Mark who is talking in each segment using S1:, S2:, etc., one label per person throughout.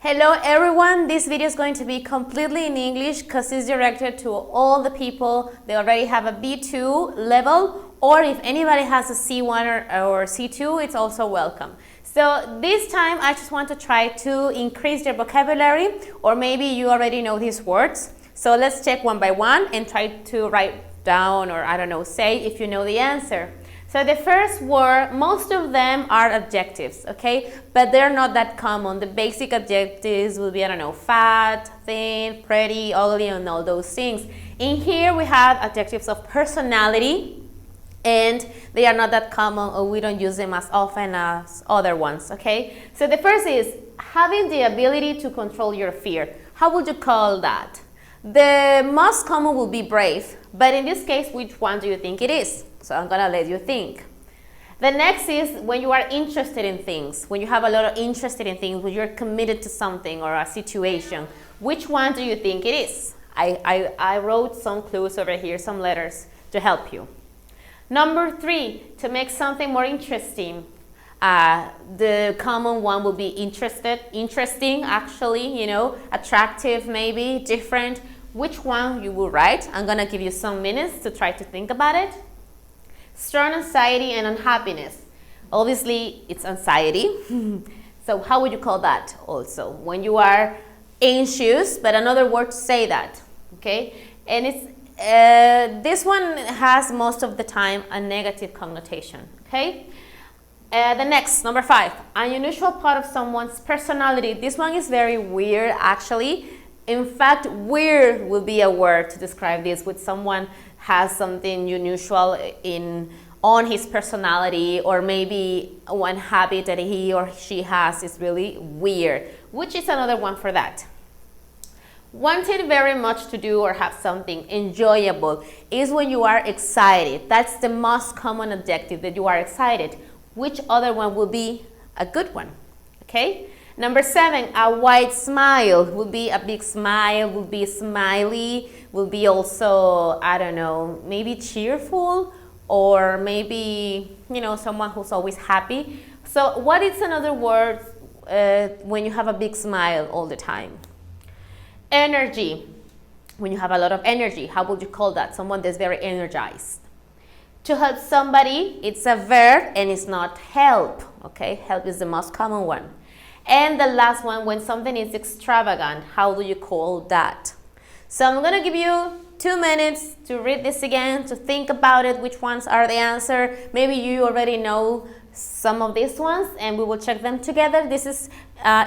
S1: Hello everyone, this video is going to be completely in English because it's directed to all the people that already have a B2 level, or if anybody has a C1 or C2, it's also welcome. So this time I just want to try to increase your vocabulary, or maybe you already know these words. So let's check one by one and try to write down, or I don't know, say if you know the answer. So the first word, most of them are adjectives, okay? But they're not that common. The basic adjectives will be, I don't know, fat, thin, pretty, ugly, and all those things. In here we have adjectives of personality, and they are not that common, or we don't use them as often as other ones, okay? So the first is having the ability to control your fear. How would you call that? The most common will be brave, but in this case, which one do you think it is? So I'm gonna let you think. The next is when you are interested in things, when you have a lot of interest in things, when you're committed to something or a situation. Which one do you think it is? I wrote some clues over here, some letters to help you. Number 3, to make something more interesting. The common one will be interesting actually, you know, attractive maybe, different. Which one you will write? I'm gonna give you some minutes to try to think about it. Strong anxiety and unhappiness. Obviously, it's anxiety. So how would you call that also? When you are anxious, but another word to say that, okay? And it's this one has most of the time a negative connotation, okay? The next, number 5, an unusual part of someone's personality. This one is very weird, actually. In fact, weird will be a word to describe this, with someone has something unusual on his personality, or maybe one habit that he or she has is really weird, which is another one for that. Wanting very much to do or have something enjoyable is when you are excited. That's the most common adjective, that you are excited. Which other one will be a good one? Okay. Number 7, a wide smile will be a big smile, will be smiley, will be also, I don't know, maybe cheerful, or maybe, you know, someone who's always happy. So what is another word when you have a big smile all the time? Energy. When you have a lot of energy, how would you call that? Someone that's very energized. To help somebody, it's a verb and it's not help, okay? Help is the most common one. And the last one, when something is extravagant, how do you call that? So I'm gonna give you 2 minutes to read this again, to think about it, which ones are the answer. Maybe you already know some of these ones, and we will check them together. This is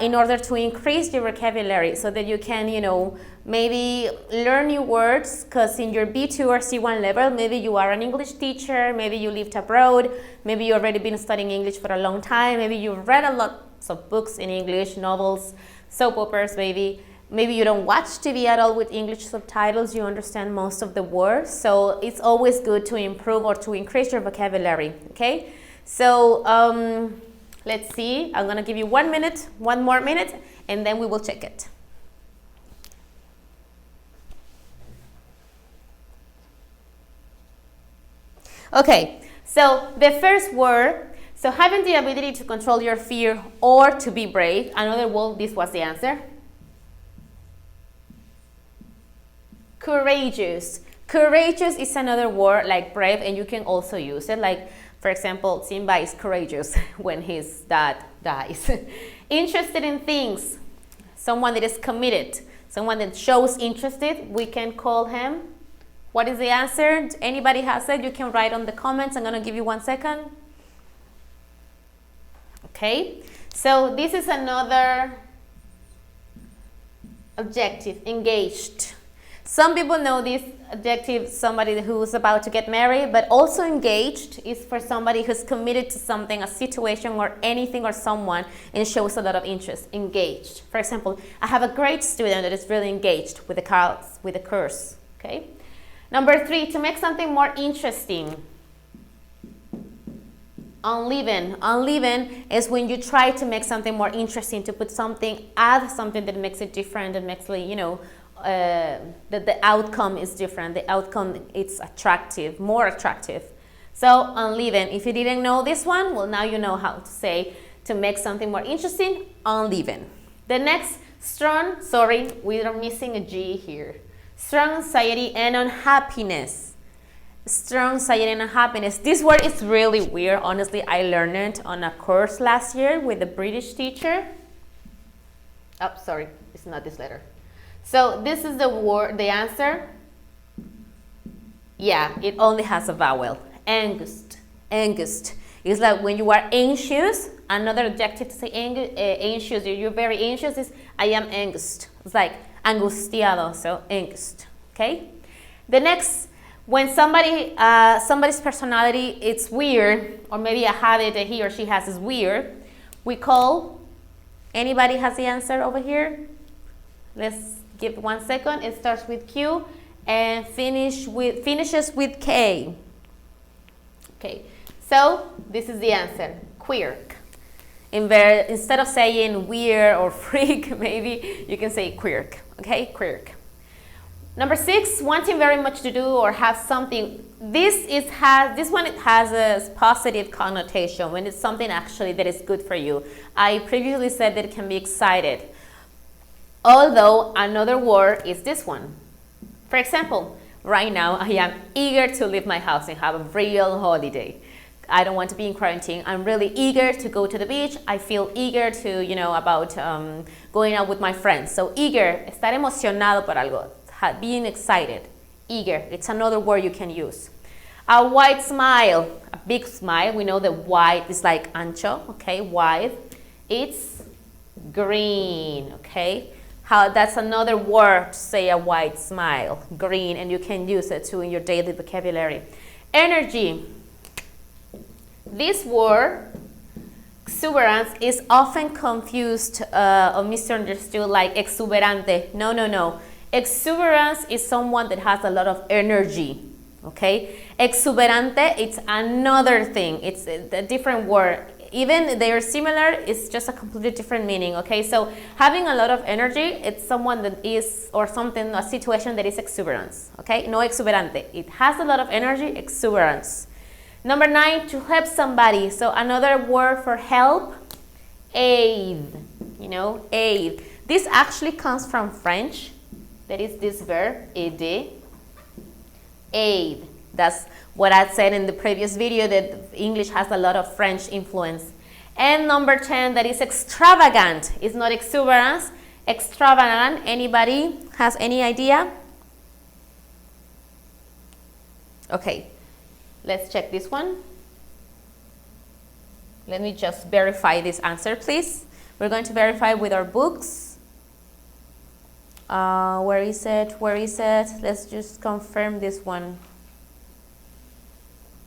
S1: in order to increase your vocabulary, so that you can, you know, maybe learn new words, because in your B2 or C1 level, maybe you are an English teacher, maybe you lived abroad, maybe you already been studying English for a long time, maybe you've read a lot of books in English, novels, soap operas, maybe you don't watch TV at all with English subtitles, you understand most of the words. So it's always good to improve or to increase your vocabulary, okay? So let's see, I'm gonna give you 1 minute, 1 more minute, and then we will check it. Okay, so the first word, so having the ability to control your fear or to be brave. Another word, this was the answer. Courageous. Courageous is another word like brave, and you can also use it. Like, for example, Simba is courageous when his dad dies. Interested in things. Someone that is committed. Someone that shows interested, we can call him. What is the answer? Anybody has it? You can write on the comments. I'm gonna give you 1 second. Okay, so this is another adjective, engaged. Some people know this adjective, somebody who's about to get married, but also engaged is for somebody who's committed to something, a situation or anything or someone, and shows a lot of interest, engaged. For example, I have a great student that is really engaged with the course, okay? Number 3, to make something more interesting. Unleaven. Unleaven is when you try to make something more interesting, to put something, add something that makes it different, and makes, you know, that the outcome is different. The outcome is attractive, more attractive. So unleaven. If you didn't know this one, well, now you know how to say to make something more interesting, unleaven. The next, Strong, sorry, we are missing a G here. Strong anxiety and unhappiness. Strong anxiety and unhappiness. This word is really weird. Honestly, I learned it on a course last year with a British teacher. Oh, sorry, it's not this letter. So this is the word, the answer. Yeah, it only has a vowel. Angst. Angst. It's like when you are anxious. Another adjective to say anxious, you're very anxious, is I am angst. It's like angustiado, so angst. Okay? The next, when somebody's personality it's weird, or maybe a habit that he or she has is weird, we call, anybody has the answer over here? Let's give 1 second. It starts with Q and finishes with K. Okay, so this is the answer, quirk. Instead of saying weird or freak, maybe you can say quirk. Okay, quirk. Number 6, wanting very much to do or have something. This one has a positive connotation when it's something actually that is good for you. I previously said that it can be excited. Although another word is this one. For example, right now I am eager to leave my house and have a real holiday. I don't want to be in quarantine. I'm really eager to go to the beach. I feel eager to, about going out with my friends. So eager, estar emocionado por algo, being excited, eager. It's another word you can use. A wide smile, a big smile. We know that wide is like ancho, okay, wide. It's green, okay. That's another word to say a wide smile, green, and you can use it too in your daily vocabulary. Energy. This word, exuberance, is often confused or misunderstood like exuberante. No. Exuberance is someone that has a lot of energy, okay? Exuberante, it's another thing. It's a different word. Even they are similar, it's just a completely different meaning, okay? So having a lot of energy, it's someone that is, or something, a situation that is exuberance, okay? No exuberante. It has a lot of energy, exuberance. Number 9, to help somebody. So another word for help, aid, aid. This actually comes from French. That is this verb, aider, aid. That's what I said in the previous video, that English has a lot of French influence. And number 10, that is extravagant. It's not exuberance, extravagant. Anybody has any idea? Okay. Let's check this one. Let me just verify this answer, please. We're going to verify with our books. Where is it? Let's just confirm this one.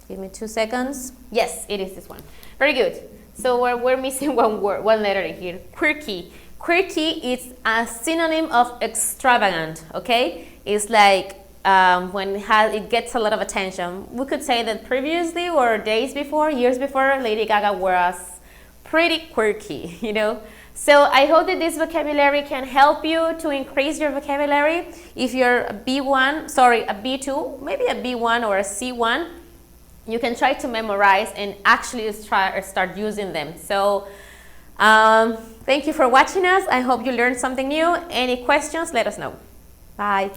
S1: Give me 2 seconds. Yes, it is this one. Very good. So we're missing one letter here. Quirky. Quirky is a synonym of extravagant, okay? It's like when it gets a lot of attention. We could say that previously or years before, Lady Gaga was pretty quirky, So I hope that this vocabulary can help you to increase your vocabulary. If you're a B2, maybe a B1 or a C1, you can try to memorize and actually start using them. So thank you for watching us. I hope you learned something new. Any questions, let us know. Bye.